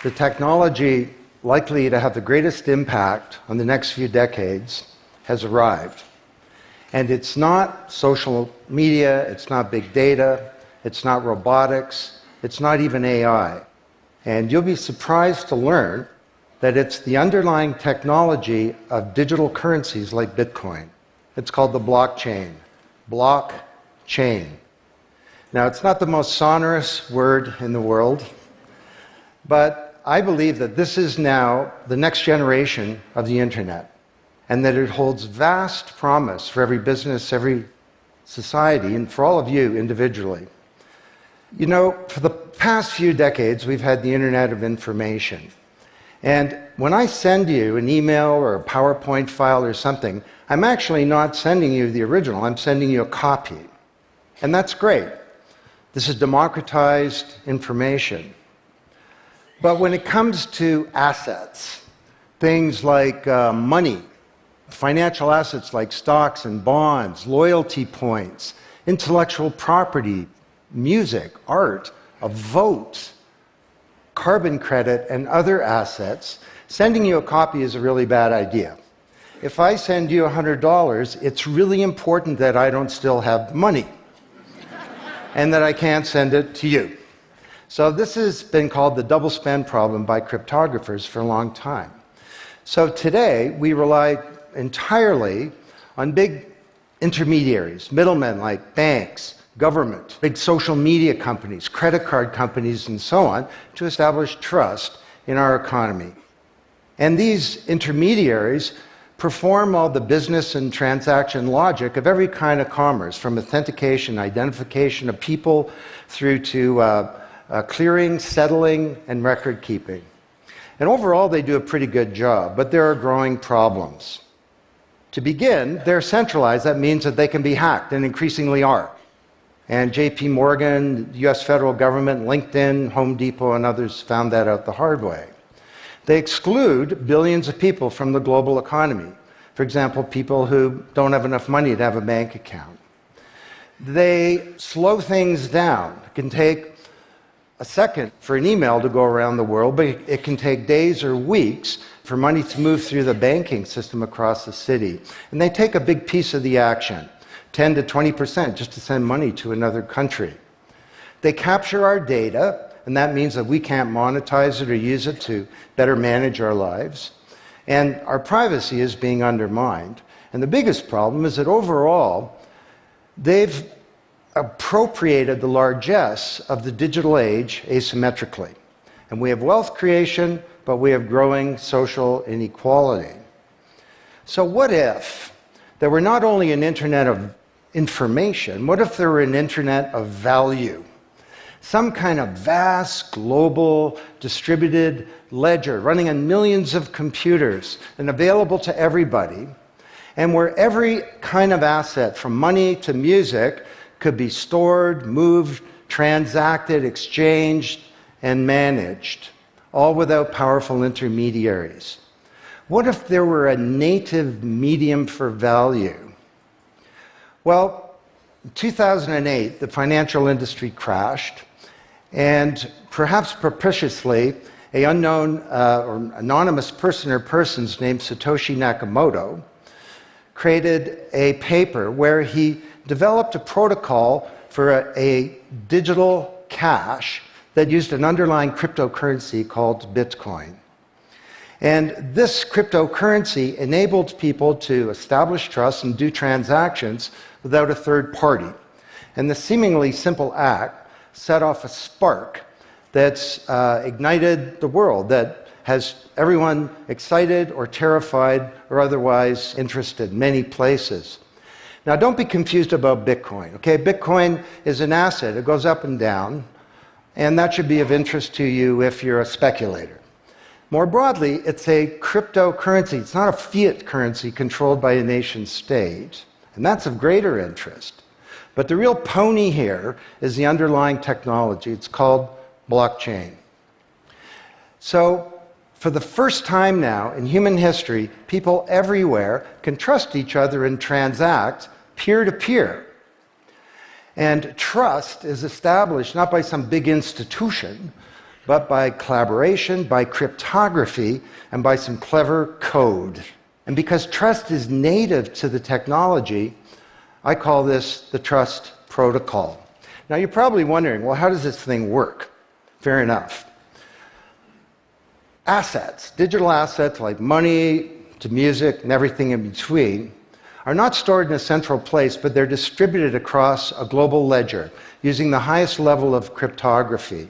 The technology likely to have the greatest impact on the next few decades has arrived. And it's not social media, it's not big data, it's not robotics, it's not even AI. And you'll be surprised to learn that it's the underlying technology of digital currencies like Bitcoin. It's called the blockchain. Blockchain. Now, it's not the most sonorous word in the world, but I believe that this is now the next generation of the internet, and that it holds vast promise for every business, every society, and for all of you individually. You know, for the past few decades, we've had the Internet of Information. And when I send you an email or a PowerPoint file or something, I'm actually not sending you the original, I'm sending you a copy. And that's great. This is democratized information. But when it comes to assets, things like money, financial assets like stocks and bonds, loyalty points, intellectual property, music, art, a vote, carbon credit, and other assets, sending you a copy is a really bad idea. If I send you $100, it's really important that I don't still have money and that I can't send it to you. So this has been called the double spend problem by cryptographers for a long time. So today, we rely entirely on big intermediaries, middlemen like banks, government, big social media companies, credit card companies, and so on, to establish trust in our economy. And these intermediaries perform all the business and transaction logic of every kind of commerce, from authentication, identification of people, through to clearing, settling, and record keeping. And overall, they do a pretty good job, but there are growing problems. To begin, they're centralized. That means that they can be hacked, and increasingly are. And JP Morgan, the US federal government, LinkedIn, Home Depot, and others found that out the hard way. They exclude billions of people from the global economy. For example, people who don't have enough money to have a bank account. They slow things down. It can take a second for an email to go around the world, but it can take days or weeks for money to move through the banking system across the city. And they take a big piece of the action, 10 to 20%, just to send money to another country. They capture our data, and that means that we can't monetize it or use it to better manage our lives. And our privacy is being undermined. And the biggest problem is that overall, they've appropriated the largesse of the digital age asymmetrically. And we have wealth creation, but we have growing social inequality. So what if there were not only an internet of information, what if there were an internet of value? Some kind of vast, global, distributed ledger running on millions of computers and available to everybody, and where every kind of asset, from money to music, could be stored, moved, transacted, exchanged, and managed, all without powerful intermediaries. What if there were a native medium for value? Well, in 2008, the financial industry crashed, and perhaps propitiously, an unknown or anonymous person or persons named Satoshi Nakamoto created a paper where he developed a protocol for a digital cash that used an underlying cryptocurrency called Bitcoin. And this cryptocurrency enabled people to establish trust and do transactions without a third party. And the seemingly simple act set off a spark that's ignited the world, that has everyone excited or terrified or otherwise interested in many places. Now, don't be confused about Bitcoin, okay? Bitcoin is an asset. It goes up and down, and that should be of interest to you if you're a speculator. More broadly, it's a cryptocurrency. It's not a fiat currency controlled by a nation state, and that's of greater interest. But the real pony here is the underlying technology. It's called blockchain. So, for the first time now in human history, people everywhere can trust each other and transact peer-to-peer. And trust is established not by some big institution, but by collaboration, by cryptography, and by some clever code. And because trust is native to the technology, I call this the trust protocol. Now you're probably wondering, well, how does this thing work? Fair enough. Assets, digital assets like money to music and everything in between, are not stored in a central place, but they're distributed across a global ledger using the highest level of cryptography.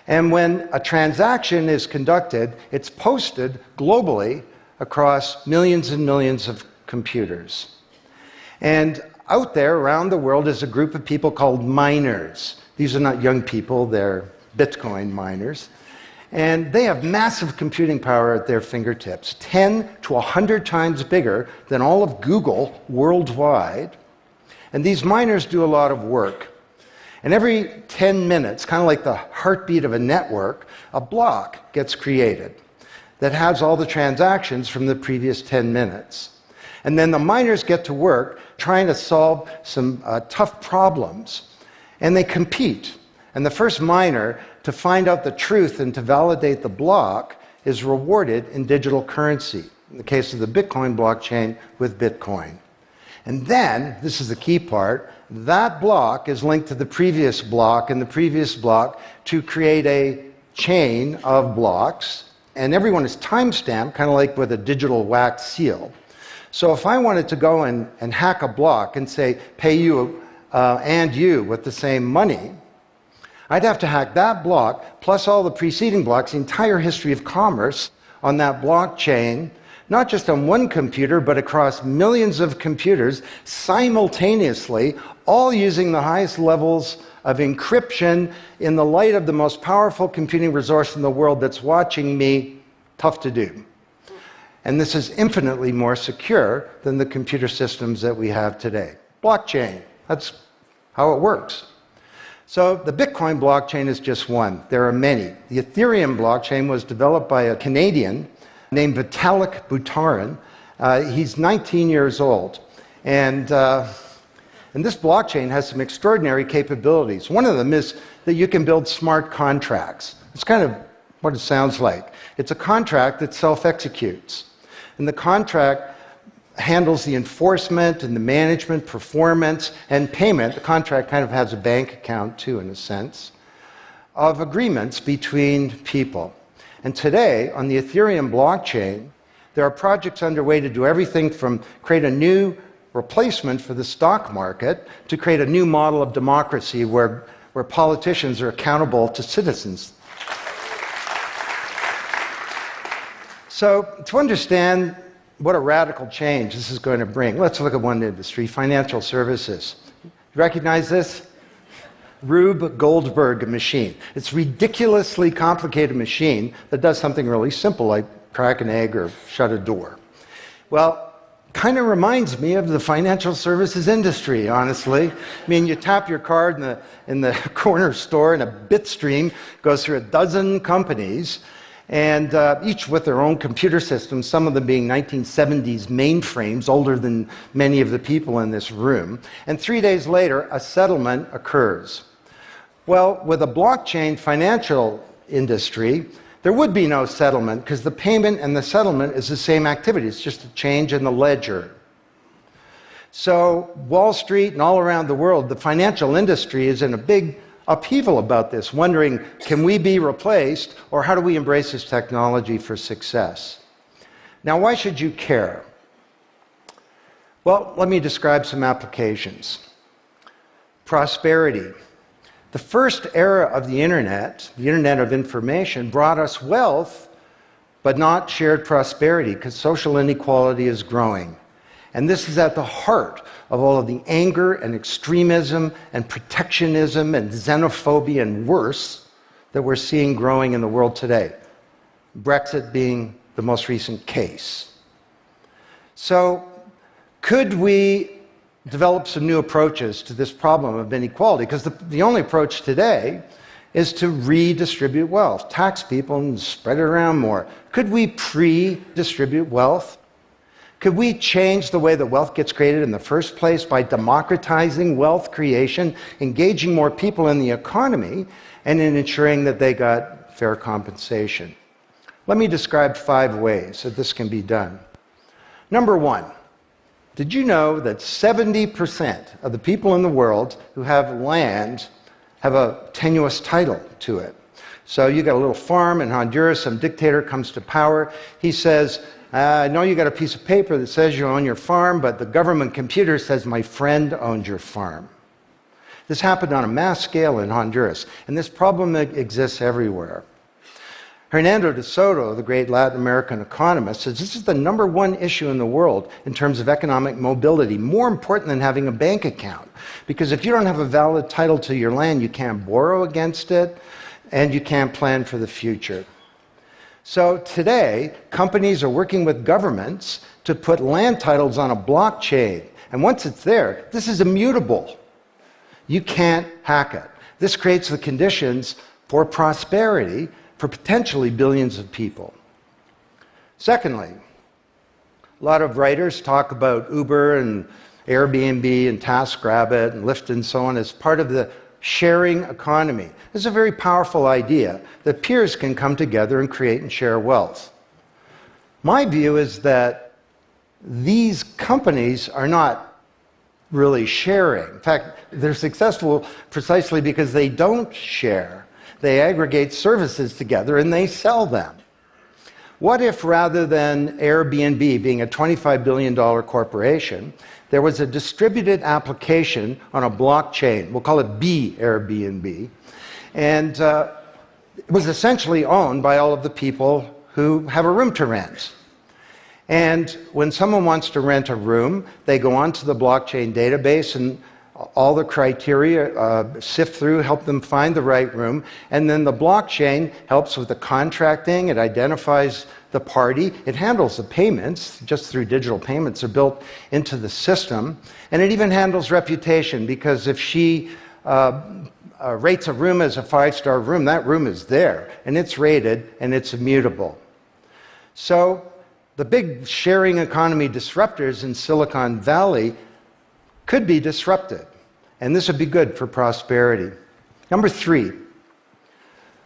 And when a transaction is conducted, it's posted globally across millions and millions of computers. And out there around the world is a group of people called miners. These are not young people, they're Bitcoin miners. And they have massive computing power at their fingertips, 10 to 100 times bigger than all of Google worldwide. And these miners do a lot of work. And every 10 minutes, kind of like the heartbeat of a network, a block gets created that has all the transactions from the previous 10 minutes. And then the miners get to work trying to solve some tough problems. And they compete. And the first miner to find out the truth and to validate the block is rewarded in digital currency, in the case of the Bitcoin blockchain with Bitcoin. And then, this is the key part, that block is linked to the previous block and the previous block to create a chain of blocks, and everyone is time-stamped, kind of like with a digital wax seal. So if I wanted to go and hack a block and say, pay you and you with the same money, I'd have to hack that block, plus all the preceding blocks, the entire history of commerce on that blockchain, not just on one computer, but across millions of computers simultaneously, all using the highest levels of encryption in the light of the most powerful computing resource in the world that's watching me. Tough to do. And this is infinitely more secure than the computer systems that we have today. Blockchain, that's how it works. So the Bitcoin blockchain is just one. There are many. The Ethereum blockchain was developed by a Canadian named Vitalik Buterin. He's 19 years old. And this blockchain has some extraordinary capabilities. One of them is that you can build smart contracts. It's kind of what it sounds like. It's a contract that self-executes. And the contract handles the enforcement and the management, performance, and payment. The contract kind of has a bank account, too, in a sense, of agreements between people. And today, on the Ethereum blockchain, there are projects underway to do everything from create a new replacement for the stock market to create a new model of democracy where politicians are accountable to citizens. So, to understand what a radical change this is going to bring, let's look at one industry, financial services. You recognize this? Rube Goldberg machine. It's a ridiculously complicated machine that does something really simple, like crack an egg or shut a door. Well, kind of reminds me of the financial services industry, honestly. I mean, you tap your card in the corner store, and a bit stream goes through a dozen companies, and each with their own computer systems, some of them being 1970s mainframes, older than many of the people in this room. And 3 days later, a settlement occurs. Well, with a blockchain financial industry, there would be no settlement because the payment and the settlement is the same activity. It's just a change in the ledger. So Wall Street and all around the world, the financial industry is in a big upheaval about this, wondering, can we be replaced, or how do we embrace this technology for success? Now, why should you care? Well, let me describe some applications. Prosperity. The first era of the Internet of information, brought us wealth, but not shared prosperity, because social inequality is growing. And this is at the heart of all of the anger and extremism and protectionism and xenophobia and worse that we're seeing growing in the world today. Brexit being the most recent case. So, could we develop some new approaches to this problem of inequality? Because the only approach today is to redistribute wealth, tax people and spread it around more. Could we pre-distribute wealth? Could we change the way that wealth gets created in the first place by democratizing wealth creation, engaging more people in the economy, and in ensuring that they got fair compensation. Let me describe 5 ways that this can be done. Number 1, did you know that 70% of the people in the world who have land have a tenuous title to it? So you got a little farm in Honduras, some dictator comes to power, he says, I know you got a piece of paper that says you own your farm, but the government computer says my friend owns your farm. This happened on a mass scale in Honduras, and this problem exists everywhere. Hernando de Soto, the great Latin American economist, says this is the #1 issue in the world in terms of economic mobility, more important than having a bank account. Because if you don't have a valid title to your land, you can't borrow against it, and you can't plan for the future. So today, companies are working with governments to put land titles on a blockchain. And once it's there, this is immutable. You can't hack it. This creates the conditions for prosperity for potentially billions of people. Secondly, a lot of writers talk about Uber and Airbnb and TaskRabbit and Lyft and so on as part of the sharing economy. This is a very powerful idea that peers can come together and create and share wealth. My view is that these companies are not really sharing. In fact, they're successful precisely because they don't share. They aggregate services together and they sell them. What if rather than Airbnb being a $25 billion corporation, there was a distributed application on a blockchain, we'll call it B Airbnb, and it was essentially owned by all of the people who have a room to rent. And when someone wants to rent a room, they go onto the blockchain database and all the criteria sift through, help them find the right room, and then the blockchain helps with the contracting, it identifies the party, it handles the payments, just through digital payments are built into the system, and it even handles reputation, because if she rates a room as a 5-star room, that room is there, and it's rated, and it's immutable. So the big sharing economy disruptors in Silicon Valley could be disrupted, and this would be good for prosperity. Number 3,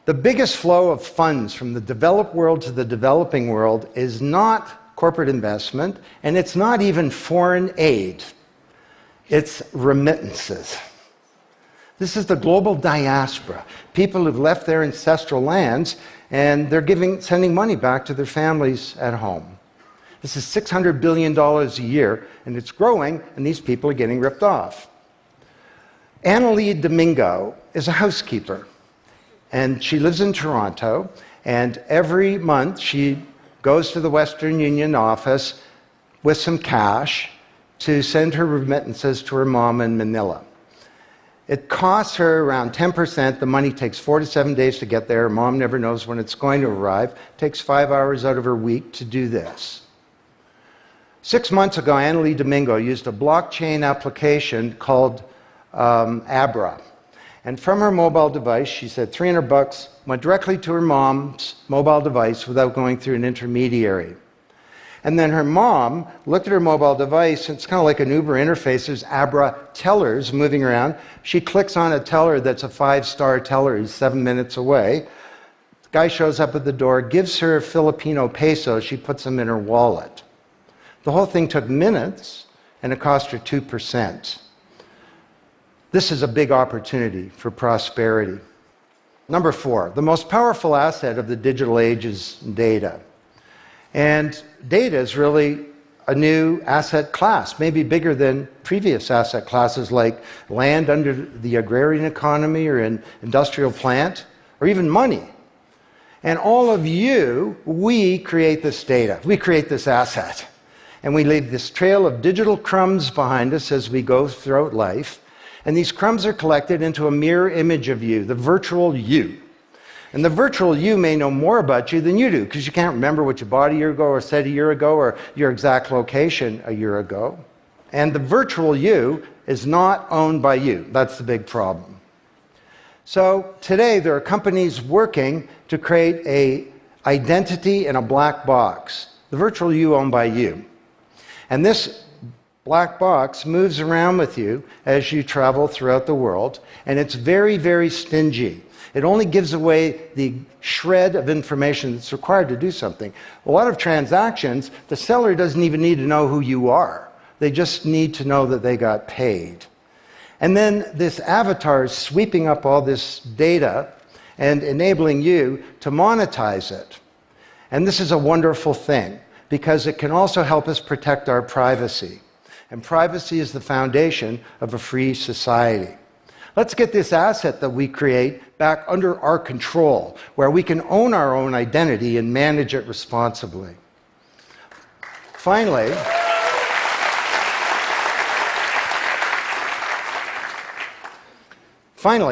the biggest flow of funds from the developed world to the developing world is not corporate investment, and it's not even foreign aid. It's remittances. This is the global diaspora, people who've left their ancestral lands, and they're sending money back to their families at home. This is $600 billion a year, and it's growing, and these people are getting ripped off. Annalie Domingo is a housekeeper, and she lives in Toronto, and every month she goes to the Western Union office with some cash to send her remittances to her mom in Manila. It costs her around 10%. The money takes 4 to 7 days to get there. Her mom never knows when it's going to arrive. It takes 5 hours out of her week to do this. 6 months ago, Annalie Domingo used a blockchain application called Abra. And from her mobile device, she said $300 went directly to her mom's mobile device without going through an intermediary. And then her mom looked at her mobile device, and it's kind of like an Uber interface. There's Abra tellers moving around. She clicks on a teller that's a 5-star teller. He's 7 minutes away. The guy shows up at the door, gives her Filipino pesos. She puts them in her wallet. The whole thing took minutes, and it cost her 2%. This is a big opportunity for prosperity. Number 4, the most powerful asset of the digital age is data. And data is really a new asset class, maybe bigger than previous asset classes like land under the agrarian economy or an industrial plant, or even money. And all of you, we create this data. We create this asset. And we leave this trail of digital crumbs behind us as we go throughout life. And these crumbs are collected into a mirror image of you, the virtual you. And the virtual you may know more about you than you do, because you can't remember what you bought a year ago or said a year ago or your exact location a year ago. And the virtual you is not owned by you. That's the big problem. So today there are companies working to create an identity in a black box. The virtual you owned by you. And this black box moves around with you as you travel throughout the world, and it's very, very stingy. It only gives away the shred of information that's required to do something. A lot of transactions, the seller doesn't even need to know who you are. They just need to know that they got paid. And then this avatar is sweeping up all this data and enabling you to monetize it. And this is a wonderful thing, because it can also help us protect our privacy. And privacy is the foundation of a free society. Let's get this asset that we create back under our control, where we can own our own identity and manage it responsibly. Finally,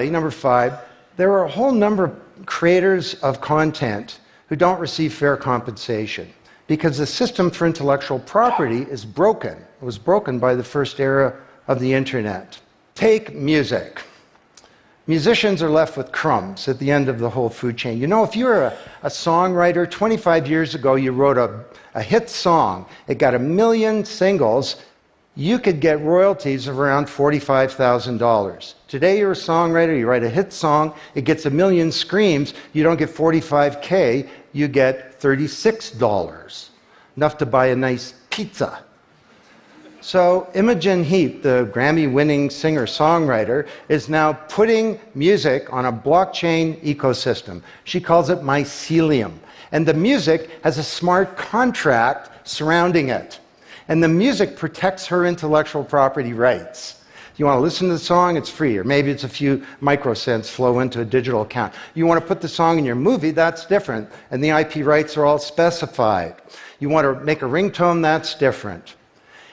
number 5, there are a whole number of creators of content who don't receive fair compensation because the system for intellectual property is broken. It was broken by the first era of the internet. Take music. Musicians are left with crumbs at the end of the whole food chain. You know, if you're a songwriter, 25 years ago you wrote a hit song, it got 1 million singles, you could get royalties of around $45,000. Today you're a songwriter, you write a hit song, it gets 1 million screams, you don't get $45K, you get $36. Enough to buy a nice pizza. So Imogen Heap, the Grammy-winning singer-songwriter, is now putting music on a blockchain ecosystem. She calls it mycelium. And the music has a smart contract surrounding it. And the music protects her intellectual property rights. You want to listen to the song, it's free, or maybe it's a few microcents flow into a digital account. You want to put the song in your movie, that's different, and the IP rights are all specified. You want to make a ringtone, that's different.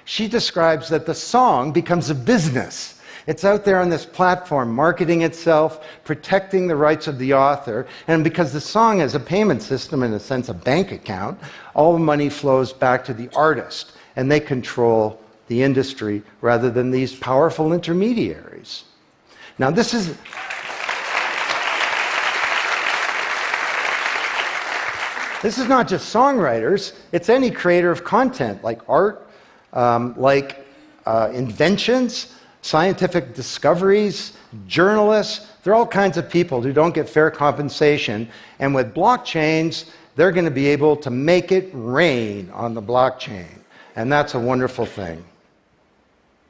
She describes that the song becomes a business. It's out there on this platform, marketing itself, protecting the rights of the author, and because the song has a payment system, in a sense a bank account, all the money flows back to the artist, and they control the industry rather than these powerful intermediaries. Now this is not just songwriters, it's any creator of content, like art, inventions, scientific discoveries, journalists. There are all kinds of people who don't get fair compensation, and with blockchains, they're going to be able to make it rain on the blockchain, and that's a wonderful thing.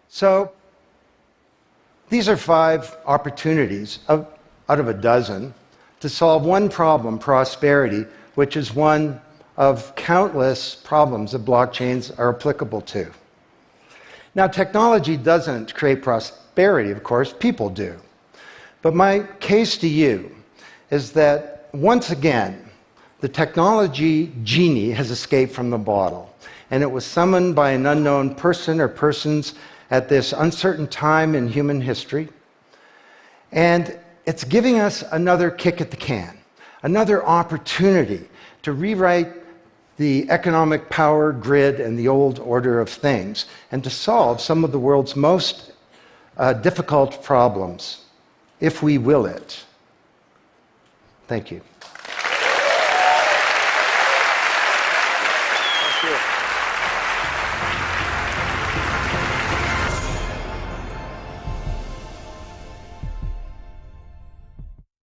So these are 5 opportunities out of a dozen to solve one problem, prosperity, which is one of countless problems that blockchains are applicable to. Now, technology doesn't create prosperity, of course, people do. But my case to you is that, once again, the technology genie has escaped from the bottle, and it was summoned by an unknown person or persons at this uncertain time in human history, and it's giving us another kick at the can, another opportunity to rewrite the economic power grid and the old order of things, and to solve some of the world's most difficult problems, if we will it. Thank you.